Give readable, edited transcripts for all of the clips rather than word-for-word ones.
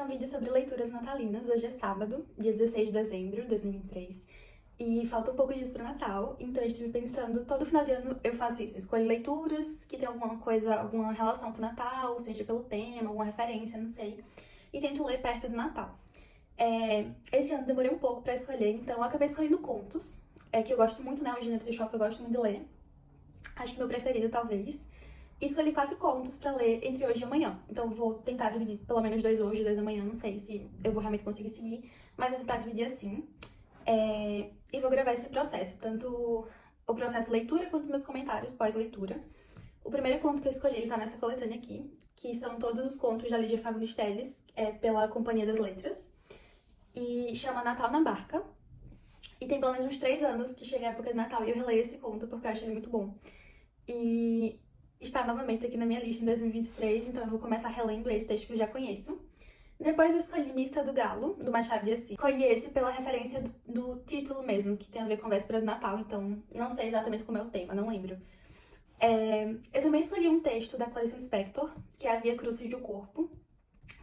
um vídeo sobre leituras natalinas. Hoje é sábado, dia 16 de dezembro de 2023. E falta um pouco disso pro Natal, então eu estive pensando, todo final de ano eu faço isso. Eu escolho leituras que tem alguma coisa, alguma relação com o Natal, seja pelo tema, alguma referência, não sei. E tento ler perto do Natal. Esse ano demorei um pouco pra escolher, então eu acabei escolhendo contos, que eu gosto muito, né? É um gênero textual que eu gosto muito de ler. Acho que meu preferido, talvez. E escolhi 4 contos pra ler entre hoje e amanhã. Então eu vou tentar dividir pelo menos 2 hoje, 2 amanhã. Não sei se eu vou realmente conseguir seguir, mas vou tentar dividir assim. E vou gravar esse processo, tanto o processo de leitura quanto os meus comentários pós-leitura. O primeiro conto que eu escolhi, ele tá nessa coletânea aqui, que são todos os contos da Lígia Fagundes Telles, pela Companhia das Letras. E chama Natal na Barca. E tem pelo menos uns 3 anos que chega a época de Natal e eu releio esse conto porque eu acho ele muito bom. E está novamente aqui na minha lista em 2023, então eu vou começar relendo esse texto que eu já conheço. Depois eu escolhi Missa do Galo, do Machado de Assis. Escolhi esse pela referência do título mesmo, que tem a ver com a véspera de Natal, então não sei exatamente como é o tema, não lembro. Eu também escolhi um texto da Clarice Lispector, que é A Via Crucis do Corpo,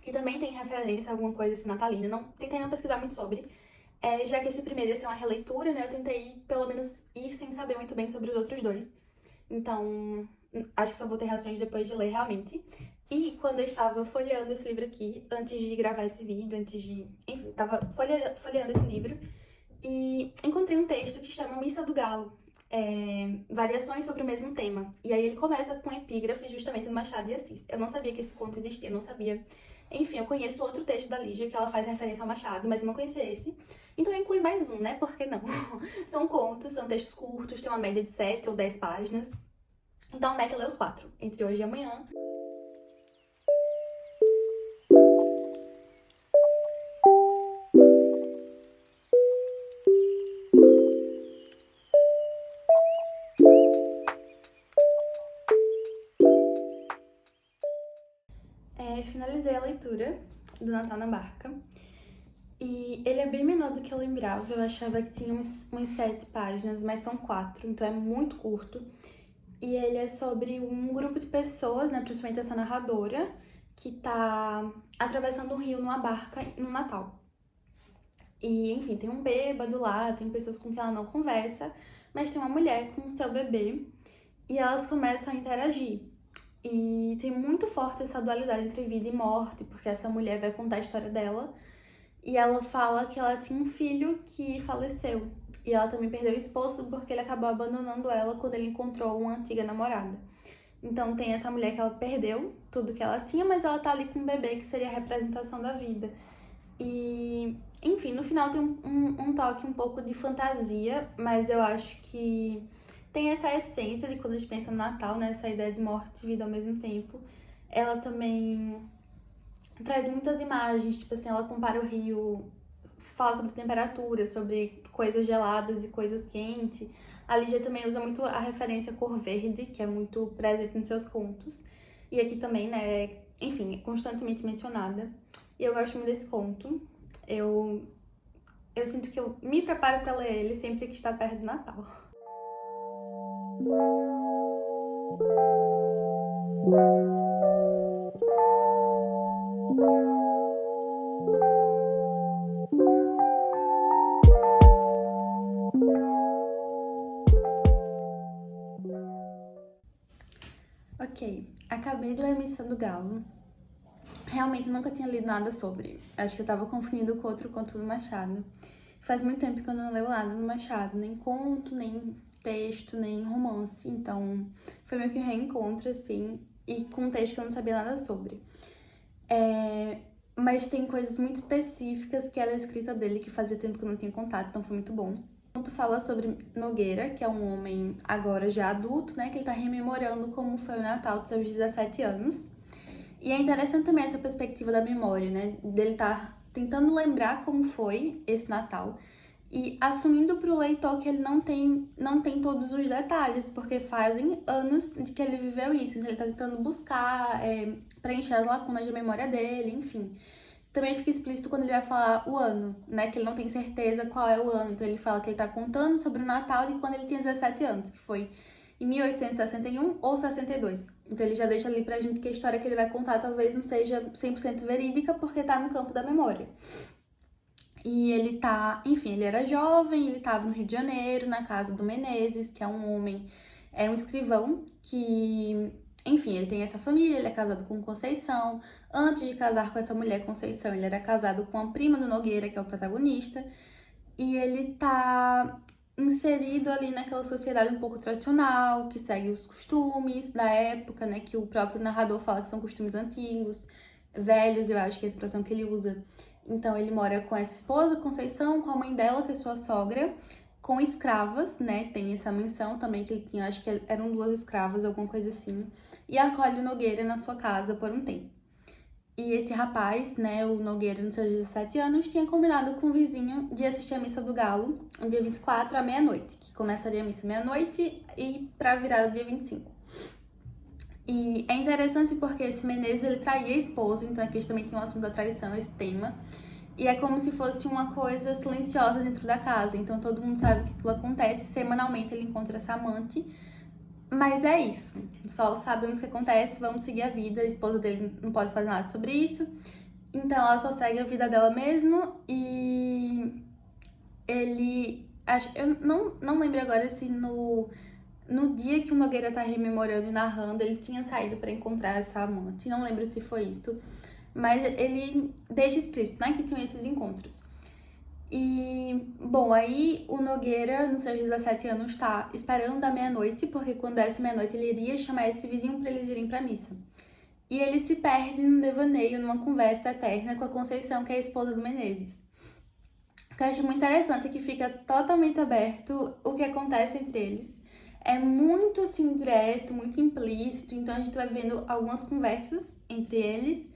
que também tem referência a alguma coisa assim natalina. Tentei não pesquisar muito sobre, já que esse primeiro ia ser uma releitura, né? Eu tentei pelo menos ir sem saber muito bem sobre os outros dois. Então, acho que só vou ter reações depois de ler realmente. E quando eu estava folheando esse livro aqui, antes de gravar esse vídeo, enfim, tava folheando esse livro e encontrei um texto que chama Missa do Galo, variações sobre o mesmo tema. E aí ele começa com um epígrafe justamente do Machado de Assis. Eu não sabia que esse conto existia, não sabia. Enfim, eu conheço outro texto da Lígia que ela faz referência ao Machado, mas eu não conhecia esse. Então eu incluí mais um, né? Por que não? São contos, são textos curtos, tem uma média de 7 ou 10 páginas. Então a meta é ler os 4, entre hoje e amanhã. Finalizei a leitura do Natal na Barca. E ele é bem menor do que eu lembrava. Eu achava que tinha umas 7 páginas, mas são 4, então é muito curto. E ele é sobre um grupo de pessoas, né, principalmente essa narradora, que tá atravessando um rio numa barca no Natal. E, enfim, tem um bêbado lá, tem pessoas com quem ela não conversa, mas tem uma mulher com o seu bebê e elas começam a interagir. E tem muito forte essa dualidade entre vida e morte, porque essa mulher vai contar a história dela e ela fala que ela tinha um filho que faleceu. E ela também perdeu o esposo porque ele acabou abandonando ela quando ele encontrou uma antiga namorada. Então tem essa mulher que ela perdeu tudo que ela tinha, mas ela tá ali com um bebê que seria a representação da vida. E, enfim, no final tem um toque um pouco de fantasia, mas eu acho que tem essa essência de quando a gente pensa no Natal, né? Essa ideia de morte e vida ao mesmo tempo. Ela também traz muitas imagens, tipo assim, ela compara o rio, fala sobre temperatura, sobre coisas geladas e coisas quentes. A Lígia também usa muito a referência cor verde, que é muito presente nos seus contos. E aqui também, né, enfim, é constantemente mencionada. E eu gosto muito desse conto. Eu sinto que eu me preparo pra ler ele sempre que está perto do Natal. Ok, acabei de ler a Missa do Galo. Realmente nunca tinha lido nada sobre. Acho que eu tava confundindo com outro conto do Machado. Faz muito tempo que eu não leio nada do Machado, nem conto, nem texto, nem romance. Então foi meio que um reencontro, assim, e com um texto que eu não sabia nada sobre. Mas tem coisas muito específicas que era a escrita dele que fazia tempo que eu não tinha contato, então foi muito bom. O conto fala sobre Nogueira, que é um homem agora já adulto, né? Que ele tá rememorando como foi o Natal dos seus 17 anos. E é interessante também essa perspectiva da memória, né? Dele tá tentando lembrar como foi esse Natal e assumindo pro leitor que ele não tem todos os detalhes, porque fazem anos de que ele viveu isso. Então ele tá tentando buscar, preencher as lacunas da memória dele, enfim. Também fica explícito quando ele vai falar o ano, né? Que ele não tem certeza qual é o ano. Então ele fala que ele tá contando sobre o Natal de quando ele tinha 17 anos, que foi em 1861 ou 62. Então ele já deixa ali pra gente que a história que ele vai contar talvez não seja 100% verídica, porque tá no campo da memória. E ele enfim, ele era jovem, ele tava no Rio de Janeiro, na casa do Menezes, que é um homem, é um escrivão que, enfim, ele tem essa família, ele é casado com Conceição. Antes de casar com essa mulher Conceição, ele era casado com a prima do Nogueira, que é o protagonista. E ele tá inserido ali naquela sociedade um pouco tradicional, que segue os costumes da época, né? Que o próprio narrador fala que são costumes antigos, velhos, eu acho que é a expressão que ele usa. Então ele mora com essa esposa, Conceição, com a mãe dela, que é sua sogra, com escravas, né? Tem essa menção também que ele tinha, acho que eram 2 escravas, alguma coisa assim. E acolhe o Nogueira na sua casa por um tempo. E esse rapaz, né, o Nogueira, nos seus 17 anos, tinha combinado com o vizinho de assistir a Missa do Galo, no dia 24, à meia-noite, que começaria a missa meia-noite e pra virada do dia 25. E é interessante porque esse Menezes, ele traía a esposa, então aqui também tem um assunto da traição, esse tema. E é como se fosse uma coisa silenciosa dentro da casa, então todo mundo sabe que aquilo acontece, semanalmente ele encontra essa amante. Mas é isso, só sabemos o que acontece, vamos seguir a vida, a esposa dele não pode fazer nada sobre isso, então ela só segue a vida dela mesmo. E ele, eu não lembro agora se no dia que o Nogueira tá rememorando e narrando, ele tinha saído pra encontrar essa amante, não lembro se foi isso, mas ele deixa explícito, né, que tinham esses encontros. E, bom, aí o Nogueira, nos seus 17 anos, tá esperando da meia-noite, porque quando desse meia-noite ele iria chamar esse vizinho pra eles irem pra missa. E ele se perde num devaneio, numa conversa eterna com a Conceição, que é a esposa do Menezes. O que eu acho muito interessante é que fica totalmente aberto o que acontece entre eles. É muito, assim, direto, muito implícito, então a gente vai vendo algumas conversas entre eles.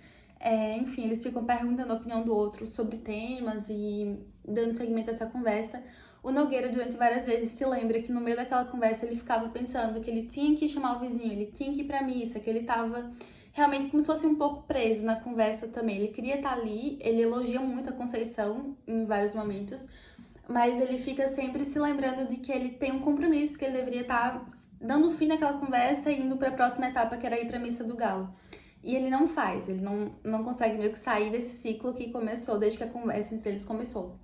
Enfim, eles ficam perguntando a opinião do outro sobre temas e dando seguimento a essa conversa. O Nogueira, durante várias vezes, se lembra que no meio daquela conversa ele ficava pensando que ele tinha que chamar o vizinho, ele tinha que ir pra missa, que ele tava realmente como se fosse um pouco preso na conversa também. Ele queria estar ali, ele elogia muito a Conceição em vários momentos, mas ele fica sempre se lembrando de que ele tem um compromisso, que ele deveria estar dando fim naquela conversa e indo pra próxima etapa, que era ir pra Missa do Galo. E ele não faz, ele não consegue meio que sair desse ciclo que começou desde que a conversa entre eles começou.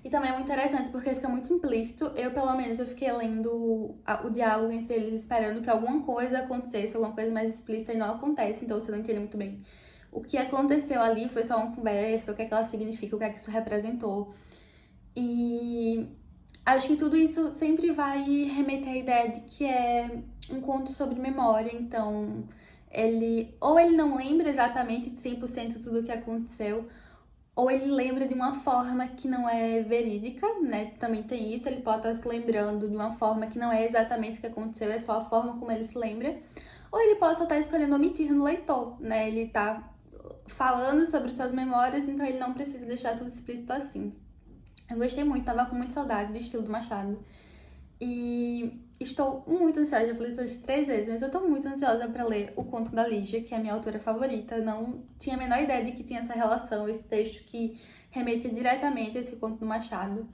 E também é muito interessante porque fica muito implícito. Eu, pelo menos, eu fiquei lendo o diálogo entre eles, esperando que alguma coisa acontecesse, alguma coisa mais explícita, e não acontece, então você não entende muito bem o que aconteceu ali, foi só uma conversa, o que é que ela significa, o que é que isso representou. E acho que tudo isso sempre vai remeter à ideia de que é um conto sobre memória, então ele não lembra exatamente de 100% tudo o que aconteceu, ou ele lembra de uma forma que não é verídica, né? Também tem isso, ele pode estar se lembrando de uma forma que não é exatamente o que aconteceu, é só a forma como ele se lembra, ou ele pode só estar escolhendo omitir no leitor, né? Ele tá falando sobre suas memórias, então ele não precisa deixar tudo explícito assim. Eu gostei muito, tava com muita saudade do estilo do Machado. E estou muito ansiosa, já falei isso hoje 3 vezes, mas eu tô muito ansiosa pra ler O Conto da Lígia, que é a minha autora favorita. Não tinha a menor ideia de que tinha essa relação, esse texto que remete diretamente a esse conto do Machado.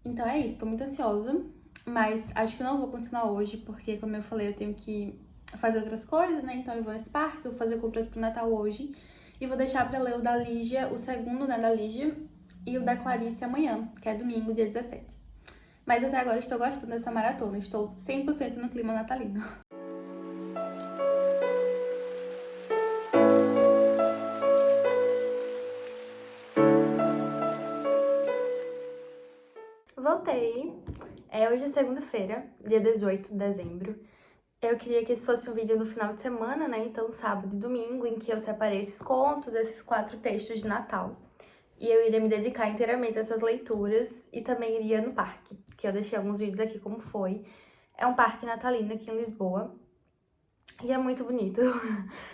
Então é isso, tô muito ansiosa, mas acho que eu não vou continuar hoje, porque, como eu falei, eu tenho que fazer outras coisas, né? Então eu vou nesse parque, eu vou fazer compras pro Natal hoje, e vou deixar pra ler o da Lígia, o segundo, né, da Lígia, e o da Clarice amanhã, que é domingo, dia 17. Mas até agora estou gostando dessa maratona, estou 100% no clima natalino. Voltei! Hoje é segunda-feira, dia 18 de dezembro. Eu queria que esse fosse um vídeo no final de semana, né? Então sábado e domingo, em que eu separei esses contos, esses 4 textos de Natal. E eu iria me dedicar inteiramente a essas leituras e também iria no parque, que eu deixei alguns vídeos aqui como foi. É um parque natalino aqui em Lisboa e é muito bonito.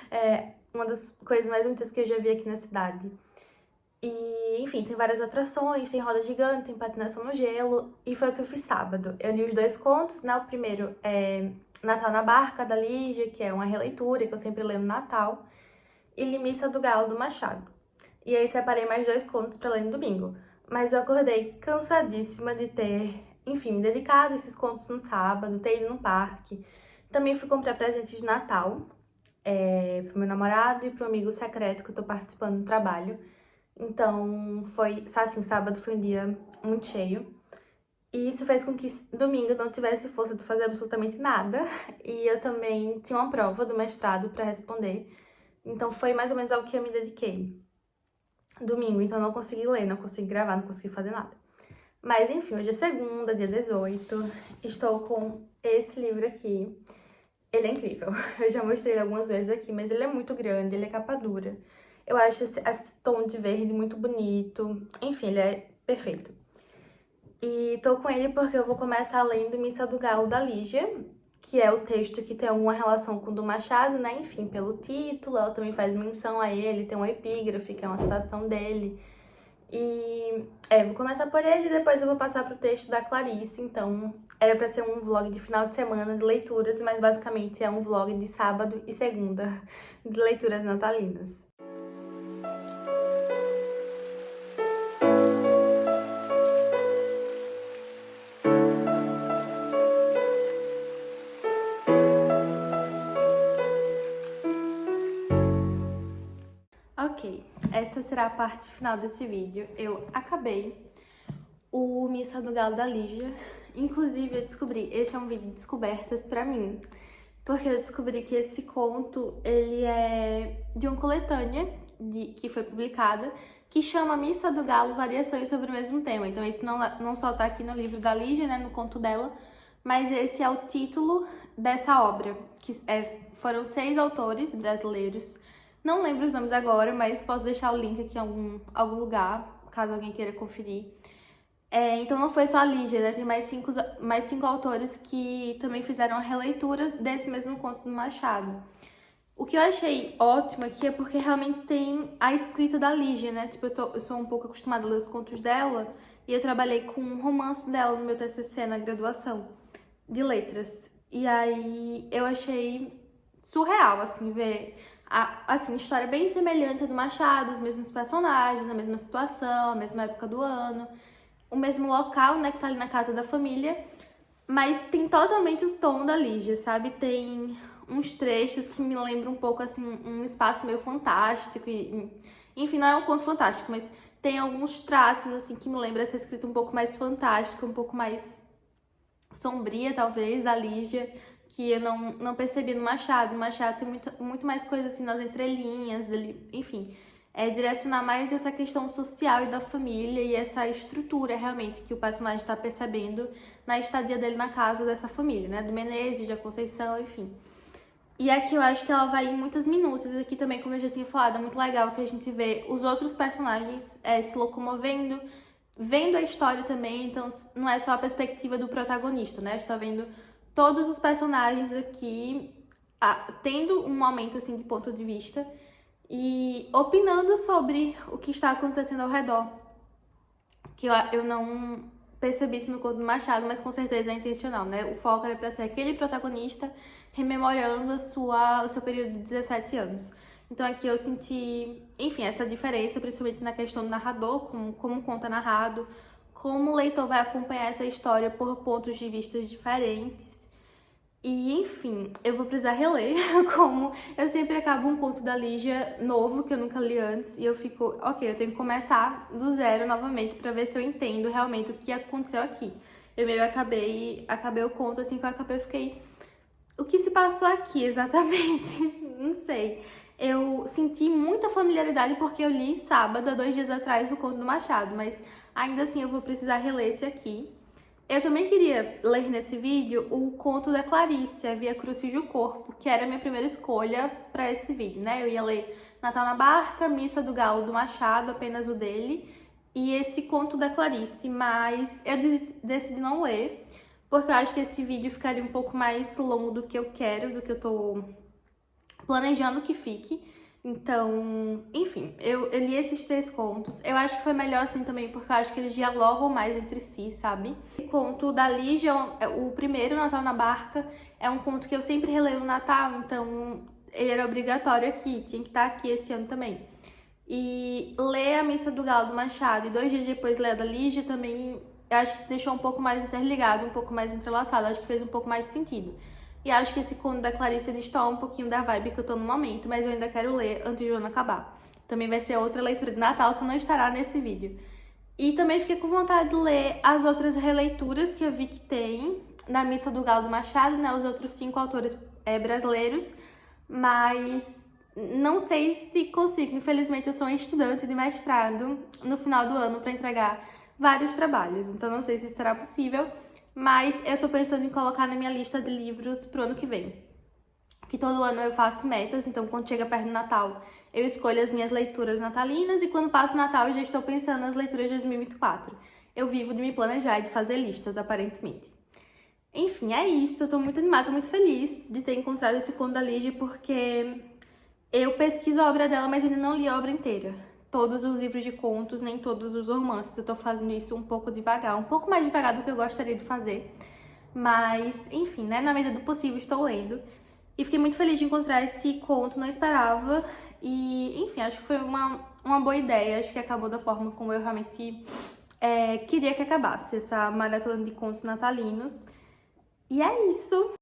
É uma das coisas mais bonitas que eu já vi aqui na cidade. E, enfim, tem várias atrações, tem roda gigante, tem patinação no gelo, e foi o que eu fiz sábado. Eu li os 2 contos, né? O primeiro é Natal na Barca, da Lígia, que é uma releitura que eu sempre leio no Natal, e li Missa do Galo, do Machado. E aí separei mais 2 contos pra ler no domingo. Mas eu acordei cansadíssima de ter enfim, me dedicado a esses contos no sábado, ter ido no parque. Também fui comprar presente de Natal, pro meu namorado e pro amigo secreto que eu tô participando do trabalho. Então, assim, sábado foi um dia muito cheio. E isso fez com que domingo eu não tivesse força de fazer absolutamente nada. E eu também tinha uma prova do mestrado para responder. Então, foi mais ou menos ao que eu me dediquei. Domingo, então eu não consegui ler, não consegui gravar, não consegui fazer nada. Mas enfim, hoje é segunda, dia 18. Estou com esse livro aqui. Ele é incrível. Eu já mostrei ele algumas vezes aqui, mas ele é muito grande, ele é capa dura. Eu acho esse tom de verde muito bonito. Enfim, ele é perfeito. E tô com ele porque eu vou começar lendo Missa do Galo, da Lígia, que é o texto que tem alguma relação com o do Machado, né? Enfim, pelo título, ela também faz menção a ele, tem uma epígrafe, que é uma citação dele. E vou começar por ele e depois eu vou passar pro texto da Clarice. Então, era pra ser um vlog de final de semana de leituras, mas basicamente é um vlog de sábado e segunda de leituras natalinas. Ok, essa será a parte final desse vídeo. Eu acabei o Missa do Galo, da Lígia. Inclusive, eu descobri, esse é um vídeo de descobertas pra mim, porque eu descobri que esse conto, ele é de uma coletânea que foi publicada, que chama Missa do Galo, Variações sobre o mesmo tema. Então, isso não só tá aqui no livro da Lígia, né, no conto dela, mas esse é o título dessa obra, que foram 6 autores brasileiros. Não lembro os nomes agora, mas posso deixar o link aqui em algum lugar, caso alguém queira conferir. Então não foi só a Lígia, né? Tem mais cinco autores que também fizeram a releitura desse mesmo conto do Machado. O que eu achei ótimo aqui é porque realmente tem a escrita da Lígia, né? Tipo, eu sou um pouco acostumada a ler os contos dela e eu trabalhei com um romance dela no meu TCC na graduação de letras. E aí eu achei surreal, assim, ver uma história bem semelhante à do Machado, os mesmos personagens, a mesma situação, a mesma época do ano, o mesmo local, né, que tá ali na casa da família, mas tem totalmente o tom da Lígia, sabe? Tem uns trechos que me lembram um pouco, assim, um espaço meio fantástico, enfim, não é um conto fantástico, mas tem alguns traços, assim, que me lembram essa escrita um pouco mais fantástica, um pouco mais sombria, talvez, da Lígia, que eu não percebi no Machado. O Machado tem muito mais coisa, assim, nas entrelinhas dele, enfim. Direcionar mais essa questão social e da família e essa estrutura, realmente, que o personagem está percebendo na estadia dele na casa dessa família, né? Do Menezes, da Conceição, enfim. E aqui eu acho que ela vai em muitas minúcias. Aqui também, como eu já tinha falado, é muito legal que a gente vê os outros personagens se locomovendo, vendo a história também. Então, não é só a perspectiva do protagonista, né? A gente tá vendo todos os personagens aqui tendo um momento, assim, de ponto de vista e opinando sobre o que está acontecendo ao redor. Que eu não percebi isso no conto do Machado, mas com certeza é intencional, né? O foco era pra ser aquele protagonista rememorando o seu período de 17 anos. Então aqui eu senti, enfim, essa diferença, principalmente na questão do narrador, como o conto é narrado, como o leitor vai acompanhar essa história por pontos de vista diferentes. E, enfim, eu vou precisar reler, como eu sempre acabo um conto da Lígia novo, que eu nunca li antes, e eu fico, ok, eu tenho que começar do zero novamente pra ver se eu entendo realmente o que aconteceu aqui. Eu meio acabei o conto, assim, que eu fiquei, o que se passou aqui exatamente? Não sei. Eu senti muita familiaridade porque eu li sábado, há 2 dias atrás, o conto do Machado, mas ainda assim eu vou precisar reler esse aqui. Eu também queria ler nesse vídeo o conto da Clarice, A Via Crucis do Corpo, que era a minha primeira escolha para esse vídeo, né? Eu ia ler Natal na Barca, Missa do Galo do Machado, apenas o dele, e esse conto da Clarice, mas eu decidi não ler, porque eu acho que esse vídeo ficaria um pouco mais longo do que eu quero, do que eu tô planejando que fique. Então, enfim, eu li esses 3 contos. Eu acho que foi melhor assim também, porque eu acho que eles dialogam mais entre si, sabe? O conto da Lígia, o primeiro, Natal na Barca, é um conto que eu sempre releio no Natal, então ele era obrigatório aqui, tinha que estar aqui esse ano também. E ler a Missa do Galo do Machado e 2 dias depois ler a da Lígia também eu acho que deixou um pouco mais interligado, um pouco mais entrelaçado, acho que fez um pouco mais de sentido. E acho que esse conto da Clarice destoa um pouquinho da vibe que eu tô no momento, mas eu ainda quero ler antes do ano acabar. Também vai ser outra leitura de Natal, só não estará nesse vídeo. E também fiquei com vontade de ler as outras releituras que eu vi que tem na Missa do Galo do Machado, né? Os outros 5 autores brasileiros, mas não sei se consigo. Infelizmente, eu sou uma estudante de mestrado no final do ano para entregar vários trabalhos, então não sei se será possível, mas eu tô pensando em colocar na minha lista de livros pro ano que vem. Que todo ano eu faço metas, então quando chega perto do Natal, eu escolho as minhas leituras natalinas e quando passa o Natal eu já estou pensando nas leituras de 2024. Eu vivo de me planejar e de fazer listas, aparentemente. Enfim, é isso. Eu tô muito animada, tô muito feliz de ter encontrado esse conto da Ligia, porque eu pesquiso a obra dela, mas ainda não li a obra inteira. Todos os livros de contos, nem todos os romances. Eu tô fazendo isso um pouco devagar, um pouco mais devagar do que eu gostaria de fazer. Mas, enfim, né? Na medida do possível, estou lendo. E fiquei muito feliz de encontrar esse conto, não esperava. E, enfim, acho que foi uma boa ideia. Acho que acabou da forma como eu realmente queria que acabasse essa maratona de contos natalinos. E é isso!